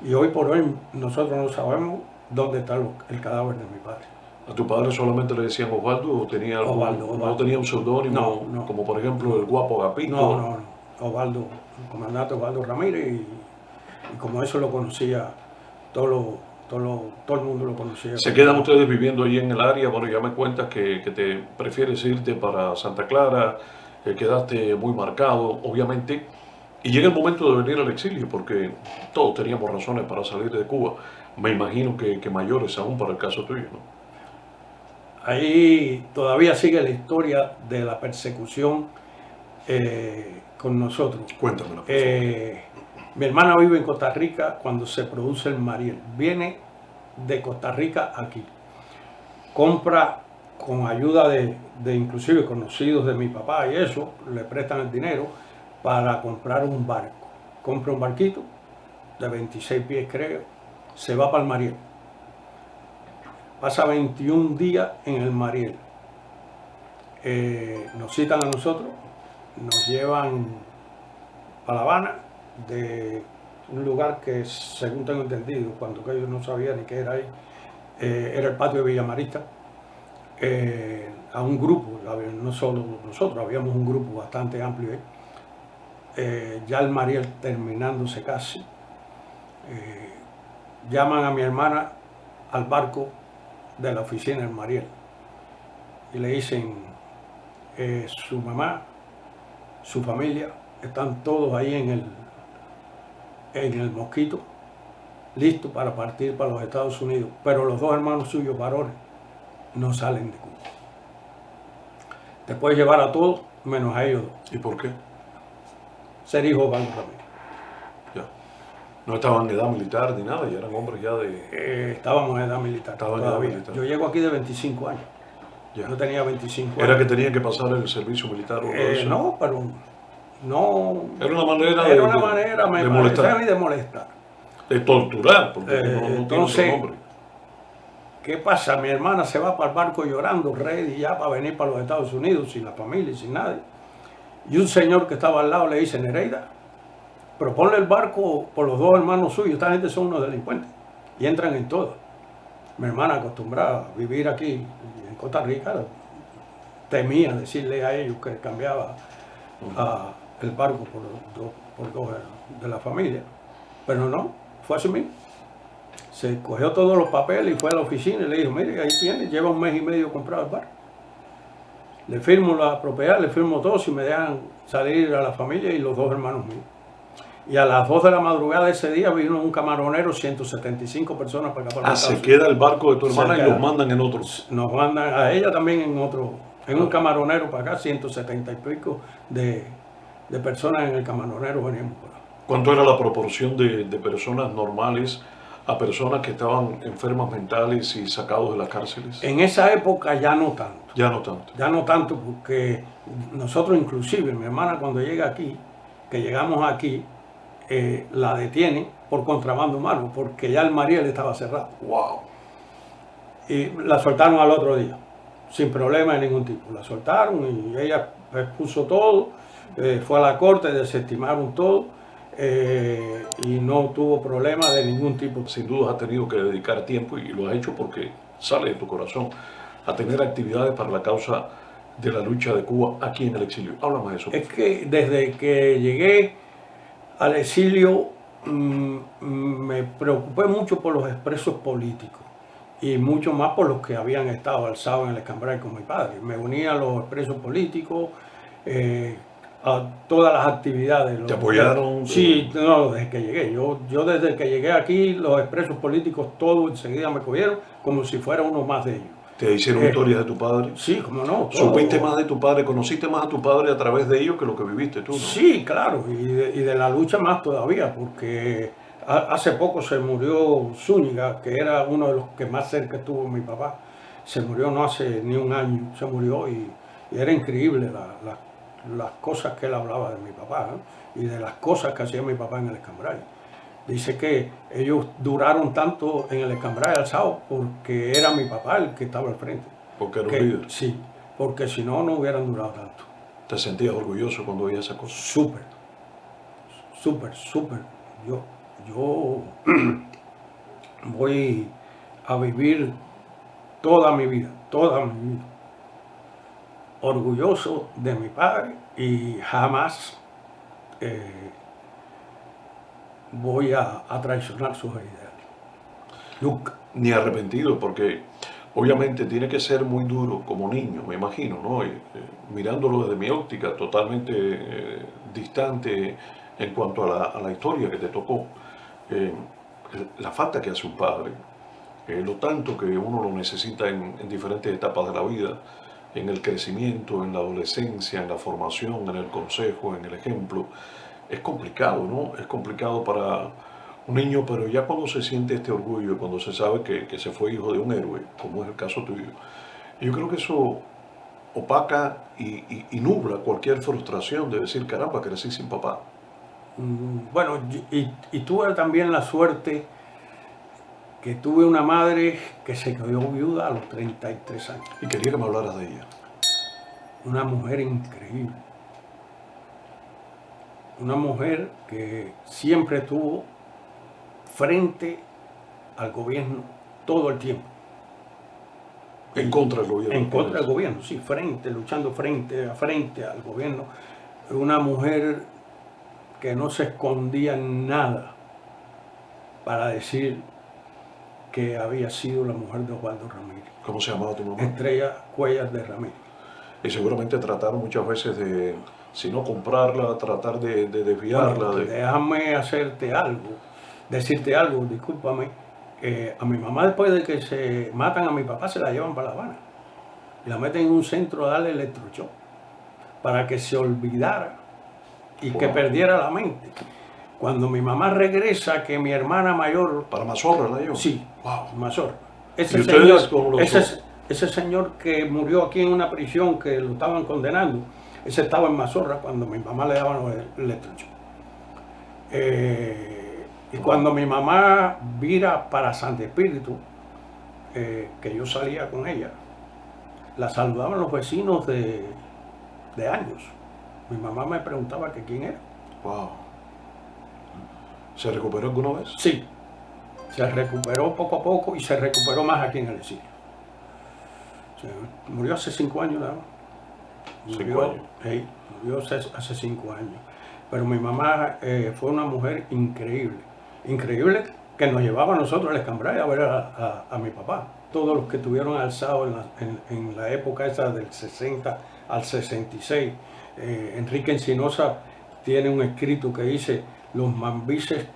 Y hoy por hoy nosotros no sabemos dónde está el cadáver de mi padre. ¿A tu padre solamente le decían Osvaldo o tenía Osvaldo. no tenía un seudónimo? No. Como por ejemplo el guapo Agapito. No. Osvaldo, el comandante Osvaldo Ramírez, y como eso lo conocía todo el mundo lo conocía. ¿Se quedan ustedes viviendo ahí en el área? Bueno, ya me cuentas que te prefieres irte para Santa Clara, quedaste muy marcado, obviamente. Y llega el momento de venir al exilio, porque todos teníamos razones para salir de Cuba. Me imagino que mayores aún para el caso tuyo, ¿no? Ahí todavía sigue la historia de la persecución con nosotros. Cuéntamela, por favor. Mi hermana vive en Costa Rica cuando se produce el Mariel. Viene de Costa Rica aquí. Compra con ayuda de inclusive conocidos de mi papá y eso, le prestan el dinero para comprar un barco. Compra un barquito de 26 pies, creo, se va para el Mariel. Pasa 21 días en el Mariel. Nos citan a nosotros, nos llevan a La Habana, de un lugar que, según tengo entendido, cuando yo no sabía ni qué era ahí, era el patio de Villamarista, a un grupo, no solo nosotros, habíamos un grupo bastante amplio ahí. Ya el Mariel terminándose casi, llaman a mi hermana al barco de la oficina del Mariel y le dicen, su mamá, su familia, están todos ahí en el Mosquito, listos para partir para los Estados Unidos, pero los dos hermanos suyos varones no salen de Cuba. Te puedes llevar a todos menos a ellos dos. ¿Y por qué? Ser hijo de Osvaldo Ramírez. Ya. No estaban en edad militar ni nada, ya eran hombres ya de... Estábamos en edad militar. Estaban en edad militar. Yo llego aquí de 25 años. Ya. Yo tenía 25 años. ¿Era que tenían que pasar el servicio militar o eso? No, pero no... Era una manera de molestar. De molestar. De torturar, porque no entonces, tiene otro nombre. ¿Qué pasa? Mi hermana se va para el barco llorando, ready ya para venir para los Estados Unidos, sin la familia y sin nadie. Y un señor que estaba al lado le dice, Nereida, proponle el barco por los dos hermanos suyos, esta gente son unos delincuentes y entran en todo. Mi hermana, acostumbrada a vivir aquí en Costa Rica, temía decirle a ellos que cambiaba el barco por dos de la familia. Pero no, fue así mismo. Se cogió todos los papeles y fue a la oficina y le dijo, mire, ahí tiene, lleva 1 mes y medio comprado el barco. Le firmo la propiedad, le firmo todo si me dejan salir a la familia y los dos hermanos míos. Y a las 2 de la madrugada de ese día vino un camaronero, 175 personas para acá. Para se queda el barco de tu hermana y los mandan en otros. Nos mandan a ella también en otro, en un camaronero para acá, 170 y pico de personas en el camaronero veníamos por acá. ¿Cuánto era la proporción de personas normales a personas que estaban enfermas mentales y sacados de las cárceles? En esa época ya no tanto. Ya no tanto. Ya no tanto porque nosotros inclusive, mi hermana cuando llega aquí, que llegamos aquí, la detienen por contrabando humano, porque ya el Mariel estaba cerrado. ¡Wow! Y la soltaron al otro día, sin problema de ningún tipo. La soltaron y ella expuso todo, fue a la corte, desestimaron todo y no tuvo problema de ningún tipo. Sin duda has tenido que dedicar tiempo y lo has hecho porque sale de tu corazón a tener actividades para la causa de la lucha de Cuba aquí en el exilio. Háblame de eso. Es que desde que llegué al exilio me preocupé mucho por los expresos políticos y mucho más por los que habían estado alzados en el Escambray con mi padre. Me uní a los expresos políticos, a todas las actividades. ¿Te apoyaron? Sí, no, desde que llegué. Yo desde que llegué aquí, los expresos políticos todos enseguida me cogieron como si fuera uno más de ellos. ¿Te hicieron historias de tu padre? Sí, cómo no. ¿Supiste más de tu padre? ¿Conociste más a tu padre a través de ellos que lo que viviste tú, no? Sí, claro, y de la lucha más todavía, porque hace poco se murió Zúñiga, que era uno de los que más cerca estuvo mi papá. Se murió no hace ni un año, se murió y era increíble las cosas que él hablaba de mi papá, ¿no? Y de las cosas que hacía mi papá en el Escambray. Dice que ellos duraron tanto en el Escambray alzado porque era mi papá el que estaba al frente. Porque era un líder. Sí, porque si no, no hubieran durado tanto. ¿Te sentías orgulloso cuando veías esa cosa? Súper, súper, súper. Yo voy a vivir toda mi vida, orgulloso de mi padre y jamás voy a traicionar sus ideales. Nunca. Ni arrepentido, porque obviamente tiene que ser muy duro como niño, me imagino, ¿no? Mirándolo desde mi óptica, totalmente distante en cuanto a la historia que te tocó. La falta que hace un padre, lo tanto que uno lo necesita en diferentes etapas de la vida, en el crecimiento, en la adolescencia, en la formación, en el consejo, en el ejemplo. Es complicado, ¿no? Es complicado para un niño, pero ya cuando se siente este orgullo, cuando se sabe que se fue hijo de un héroe, como es el caso tuyo, yo creo que eso opaca y nubla cualquier frustración de decir, caramba, crecí sin papá. Bueno, y tuve también la suerte que tuve una madre que se quedó viuda a los 33 años. Y quería que me hablaras de ella. Una mujer increíble. Una mujer que siempre estuvo frente al gobierno todo el tiempo. En contra del gobierno. En contra del gobierno, sí, luchando frente al gobierno. Una mujer que no se escondía en nada para decir que había sido la mujer de Osvaldo Ramírez. ¿Cómo se llamaba tu mamá? Estrella Cuellar de Ramírez. Y seguramente trataron muchas veces de, si no comprarla, tratar de desviarla. Bueno, déjame decirte algo, discúlpame. A mi mamá, después de que se matan a mi papá, se la llevan para La Habana. Y la meten en un centro a darle electroshock para que se olvidara y que perdiera la mente. Cuando mi mamá regresa, que mi hermana mayor... ¿Para Mazorra la llevan? Sí, wow. Mazorra. Ese señor que murió aquí en una prisión que lo estaban condenando, ese estaba en Mazorra cuando mi mamá le daban los electrochos. Y cuando mi mamá vira para Santo Espíritu, que yo salía con ella, la saludaban los vecinos de años. Mi mamá me preguntaba que quién era. Wow. ¿Se recuperó alguna vez? Sí, se recuperó poco a poco y se recuperó más aquí en el exilio. Murió hace 5 años nada más. 5 años. Murió hace 5 años. Pero mi mamá fue una mujer increíble. Increíble que nos llevaba a nosotros al Escambray a ver a mi papá. Todos los que estuvieron alzados en la época esa del 60 al 66. Enrique Encinosa tiene un escrito que dice los mambises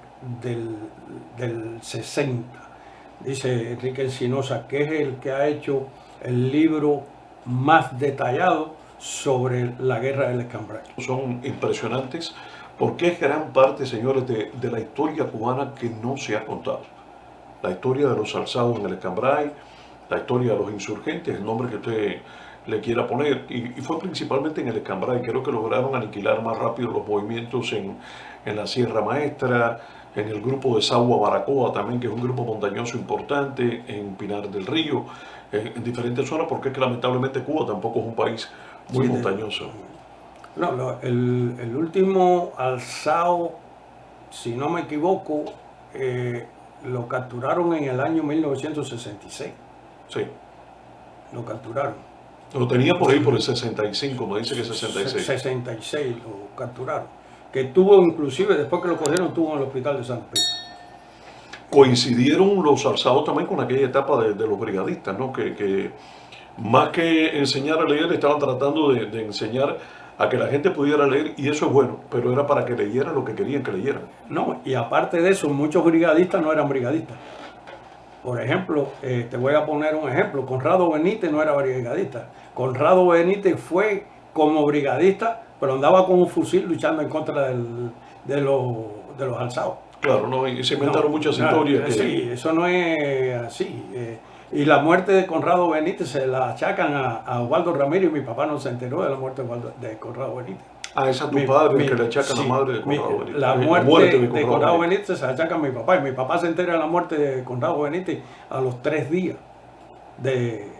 del 60. Dice Enrique Encinosa que es el que ha hecho el libro más detallado sobre la guerra del Escambray. Son impresionantes porque es gran parte, señores, de la historia cubana que no se ha contado. La historia de los alzados en el Escambray, la historia de los insurgentes, el nombre que usted le quiera poner, y fue principalmente en el Escambray. Creo que lograron aniquilar más rápido los movimientos en la Sierra Maestra, en el grupo de Sagua Baracoa también, que es un grupo montañoso importante, en Pinar del Río, en diferentes zonas, porque es que lamentablemente Cuba tampoco es un país muy montañoso. No, el último alzado, si no me equivoco, lo capturaron en el año 1966. Sí. Lo capturaron. Lo tenía por ahí por el 65, me dice que 66. 66 lo capturaron. Que tuvo inclusive, después que lo cogieron, estuvo en el hospital de San Pedro. Coincidieron los alzados también con aquella etapa de los brigadistas, ¿no? Que más que enseñar a leer, estaban tratando de enseñar a que la gente pudiera leer, y eso es bueno, pero era para que leyeran lo que querían que leyeran. No, y aparte de eso, muchos brigadistas no eran brigadistas. Por ejemplo, te voy a poner un ejemplo, Conrado Benítez no era brigadista. Conrado Benítez fue como brigadista, pero andaba con un fusil luchando en contra de los alzados. Claro, ¿no? Y se inventaron muchas historias. Sí, eso no es así. Y la muerte de Conrado Benítez se la achacan a Osvaldo Ramírez, y mi papá no se enteró de la muerte de Conrado Benítez. Ah, esa es tu padre que le achacan sí, la madre de Conrado Benítez. La muerte de Conrado Benítez se la achaca a mi papá, y mi papá se entera de la muerte de Conrado Benítez a los 3 días de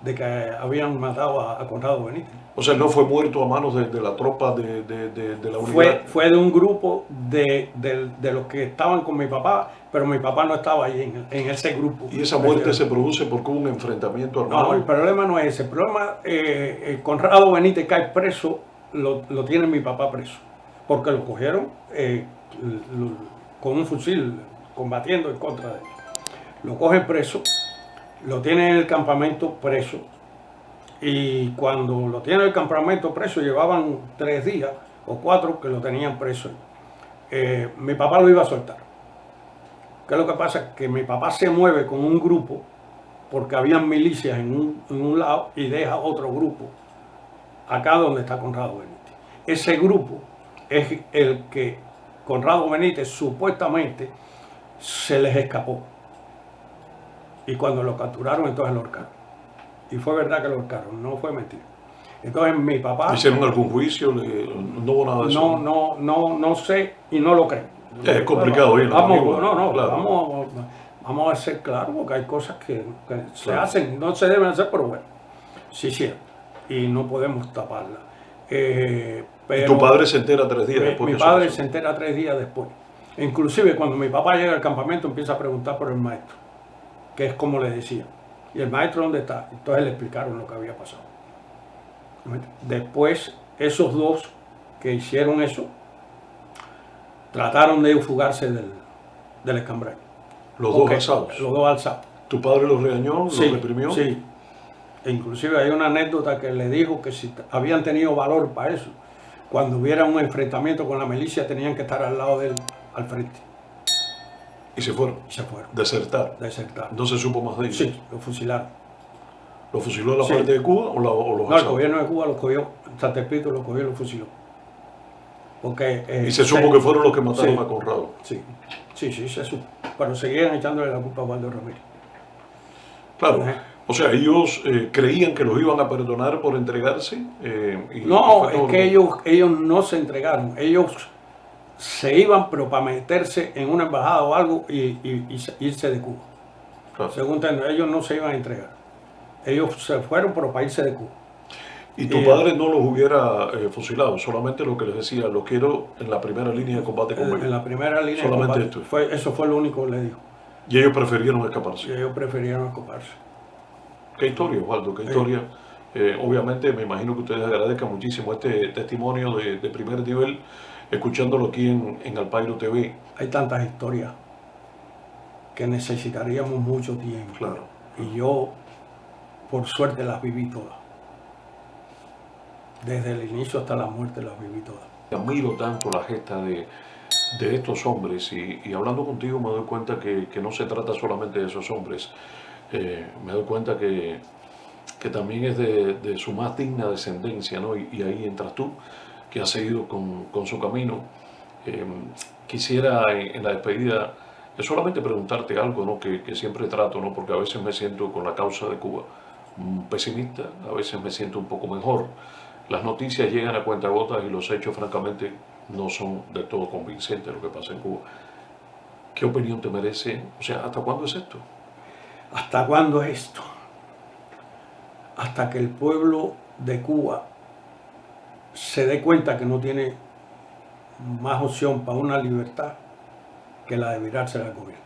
que habían matado a Conrado Benítez. O sea, no fue muerto a manos de la tropa de la unidad. Fue de un grupo de los que estaban con mi papá, pero mi papá no estaba ahí en ese grupo. ¿Y esa muerte se produce porque hubo un enfrentamiento armado? No, el problema no es ese. El problema, Conrado Benítez cae preso, lo tiene mi papá preso, porque lo cogieron con un fusil, combatiendo en contra de él. Lo cogen preso, lo tienen en el campamento preso, y cuando lo tienen en el campamento preso, llevaban 3 días o 4 que lo tenían preso. Mi papá lo iba a soltar. ¿Qué es lo que pasa? Que mi papá se mueve con un grupo, porque habían milicias en un lado, y deja otro grupo acá donde está Conrado Benítez. Ese grupo es el que Conrado Benítez supuestamente se les escapó. Y cuando lo capturaron, entonces lo ahorcaron. Y fue verdad que lo ahorcaron, no fue mentira. Entonces mi papá... ¿Hicieron algún juicio? No hubo nada de eso. No sé y no lo creo. Es complicado ir. Claro. Vamos a ser claros, porque hay cosas que se hacen, no se deben hacer, pero bueno, se hicieron. Y no podemos taparla. Pero ¿tu padre se entera 3 días después? Mi padre se entera 3 días después. Inclusive cuando mi papá llega al campamento, empieza a preguntar por el maestro, que es como le decía. ¿Y el maestro dónde está? Entonces le explicaron lo que había pasado. Después, esos dos que hicieron eso, trataron de fugarse del Escambray. ¿Los dos alzados? Los dos alzados. ¿Tu padre los regañó, los reprimió? Sí. E inclusive hay una anécdota que le dijo que si habían tenido valor para eso, cuando hubiera un enfrentamiento con la milicia, tenían que estar al lado de él, al frente. ¿Y se fueron? Y se fueron. Desertar. No se supo más de ellos. Sí, lo fusilaron. ¿Lo fusiló la parte de Cuba o los alzados? No, el gobierno de Cuba los cogió, Santa Espíritu los cogió y los fusiló. Porque, y se supo que fueron los que mataron a Conrado. Sí, se supo. Pero seguían echándole la culpa a Osvaldo Ramírez. Claro. O sea, ellos creían que los iban a perdonar por entregarse. No, es que ellos no se entregaron. Ellos se iban, pero para meterse en una embajada o algo y irse de Cuba. Claro. Según entiendo, ellos no se iban a entregar. Ellos se fueron, pero para irse de Cuba. ¿Y tu padre no los hubiera fusilado? Solamente lo que les decía, lo quiero en la primera línea de combate conmigo. En la primera línea Solamente de combate. esto. Eso fue lo único que le dijo. Y ellos prefirieron escaparse. Y ellos prefirieron escaparse. Qué historia, Osvaldo, qué historia. Obviamente me imagino que ustedes agradezcan muchísimo este testimonio de primer nivel, escuchándolo aquí en Alpairo TV. Hay tantas historias que necesitaríamos mucho tiempo. Claro. Y yo, por suerte, las viví todas. Desde el inicio hasta la muerte las viví todas. Admiro tanto la gesta de estos hombres y hablando contigo me doy cuenta que no se trata solamente de esos hombres. Me doy cuenta que también es de su más digna descendencia, ¿no? Y ahí entras tú, que has seguido con su camino. Quisiera en la despedida solamente preguntarte algo, ¿no? Que siempre trato, ¿no? Porque a veces me siento con la causa de Cuba pesimista, a veces me siento un poco mejor. Las noticias llegan a cuentagotas y los hechos, francamente, no son del todo convincentes lo que pasa en Cuba. ¿Qué opinión te merece? O sea, ¿hasta cuándo es esto? ¿Hasta cuándo es esto? Hasta que el pueblo de Cuba se dé cuenta que no tiene más opción para una libertad que la de virarse al gobierno.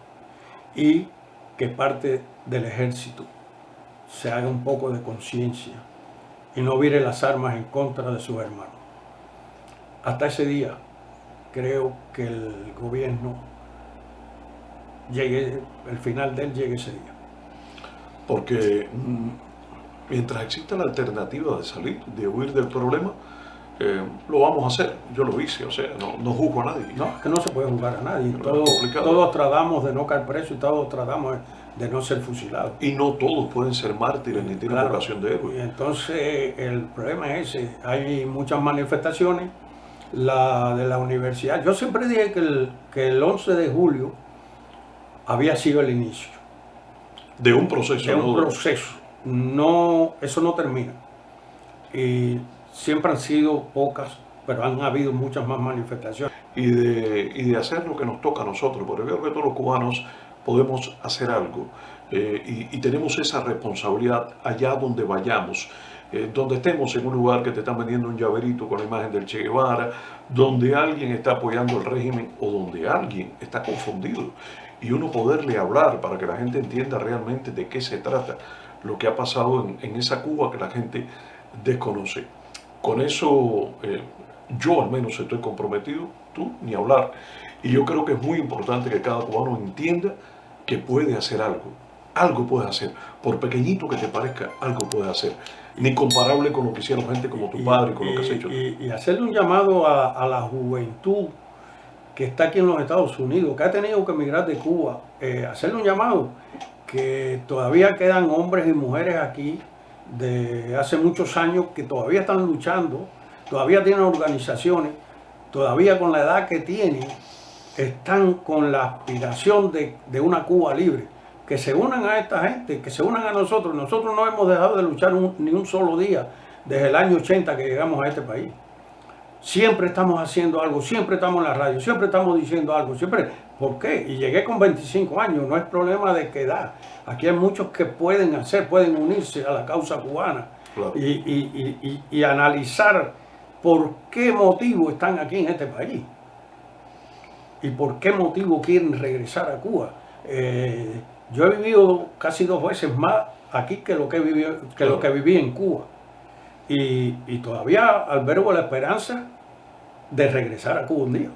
Y que parte del ejército se haga un poco de conciencia y no vire las armas en contra de sus hermanos. Hasta ese día creo que el gobierno llegue, el final de él llegue ese día. Porque mientras exista la alternativa de salir, de huir del problema, lo vamos a hacer. Yo lo hice, o sea, no juzgo a nadie. No, es que no se puede juzgar a nadie. Pero Todos tratamos de no caer presos y todos tratamos de no ser fusilados. Y no todos pueden ser mártires ni tienen vocación de héroe. Y entonces el problema es ese. Hay muchas manifestaciones. La de la universidad. Yo siempre dije que el 11 de julio había sido el inicio. De un proceso. De un proceso. No, eso no termina. Y siempre han sido pocas, pero han habido muchas más manifestaciones. Y de hacer lo que nos toca a nosotros, porque creo que todos los cubanos podemos hacer algo y tenemos esa responsabilidad allá donde vayamos, donde estemos en un lugar que te están vendiendo un llaverito con la imagen del Che Guevara, donde alguien está apoyando el régimen o donde alguien está confundido y uno poderle hablar para que la gente entienda realmente de qué se trata, lo que ha pasado en esa Cuba que la gente desconoce. Con eso yo al menos estoy comprometido, tú ni hablar. Y yo creo que es muy importante que cada cubano entienda que puede hacer algo. Algo puede hacer. Por pequeñito que te parezca, algo puede hacer. Ni comparable con lo que hicieron gente como tu padre, con lo que has hecho tú. Y hacerle un llamado a la juventud que está aquí en los Estados Unidos, que ha tenido que emigrar de Cuba, hacerle un llamado que todavía quedan hombres y mujeres aquí de hace muchos años que todavía están luchando, todavía tienen organizaciones, todavía con la edad que tienen, están con la aspiración de una Cuba libre. Que se unan a esta gente, que se unan a nosotros. Nosotros no hemos dejado de luchar ni un solo día desde el año 80 que llegamos a este país. Siempre estamos haciendo algo, siempre estamos en la radio, siempre estamos diciendo algo, siempre. ¿Por qué? Y llegué con 25 años, no es problema de qué edad. Aquí hay muchos que pueden unirse a la causa cubana. Claro. Y analizar por qué motivo están aquí en este país y por qué motivo quieren regresar a Cuba. Yo he vivido casi 2 veces más aquí que lo que viví en Cuba. Y todavía albergo la esperanza de regresar a Cuba un día.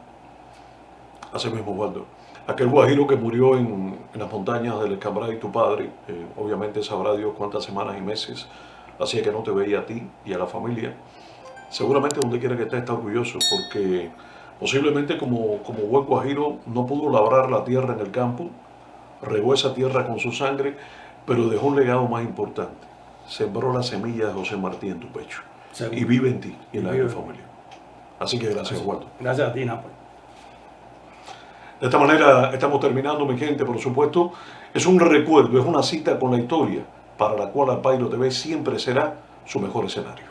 Así mismo, Osvaldo. Aquel guajiro que murió en las montañas del Escambray, tu padre, obviamente sabrá Dios cuántas semanas y meses hacía que no te veía a ti y a la familia. Seguramente donde quiera que esté está orgulloso porque posiblemente como buen guajiro no pudo labrar la tierra en el campo, regó esa tierra con su sangre, pero dejó un legado más importante. Sembró la semilla de José Martí en tu pecho. Seguro. Y vive en ti y en la de tu familia. Así que gracias, Osvaldo. Gracias a ti, Nápoles. De esta manera estamos terminando, mi gente, por supuesto. Es un recuerdo, es una cita con la historia, para la cual Alpairo TV siempre será su mejor escenario.